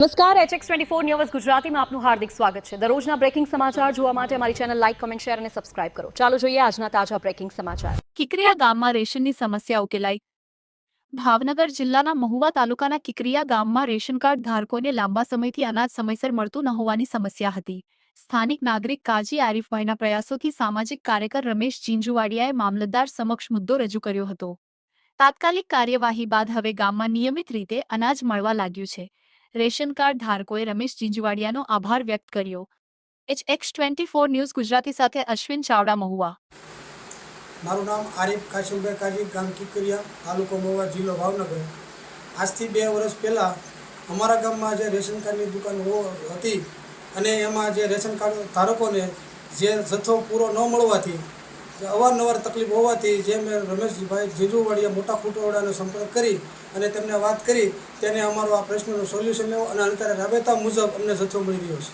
નમસ્કાર HX24 news ગુજરાતીમાં આપનું હાર્દિક સ્વાગત છે। દરરોજના બ્રેકિંગ સમાચાર જોવા માટે અમારી ચેનલ લાઇક, કમેન્ટ, શેર અને સબસ્ક્રાઇબ કરો। ચાલો જોઈએ આજના તાજા બ્રેકિંગ સમાચાર। કિકરિયા ગામમાં રેશનની સમસ્યા ઉકેલાઈ। ભાવનગર જિલ્લાના મહુવા તાલુકાના કિકરિયા ગામમાં રેશન કાર્ડ ધારકોને લાંબા સમયથી અનાજ સમયસર મળતું ન હોવાની સમસ્યા હતી। સ્થાનિક નાગરિક કાજી આરીફભાઈના પ્રયાસોથી સામાજિક કાર્યકર રમેશ જીંજુવાડિયાએ મામલતદાર સમક્ષ મુદ્દો રજૂ કર્યો હતો। તાત્કાલિક કાર્યવાહી બાદ હવે ગામમાં નિયમિત રીતે અનાજ મળવા લાગ્યું છે। રેશન કાર્ડ ધારકોએ રમેશ જીંજુવાડિયાનો આભાર વ્યક્ત કર્યો। HX24 ન્યૂઝ ગુજરાતી સાથે અશ્વિન ચાવડા, મહુવા। મારું નામ આરીફ કાશીમભાઈ કાજી, ગામ કિકરિયા, તાલુકો મહુવા, જિલ્લો ભાવનગર। આજથી 2 વર્ષ પહેલાં અમારા ગામમાં જે રેશન કાર્ડની દુકાન હતી અને એમાં જે રેશન કાર્ડ ધારકોને જે જથ્થો પૂરો ન મળવાથી અવારનવાર તકલીફ હોવાથી જે મેં રમેશભાઈ જીંજુવાડિયા મોટા ખૂંટવાડાનો સંપર્ક કરી અને તેમને વાત કરી તેને અમારો આ પ્રશ્નનું સોલ્યુશન લેવો અને અત્યારે રાબેતા મુજબ અમને જથ્થો મળી રહ્યો છે।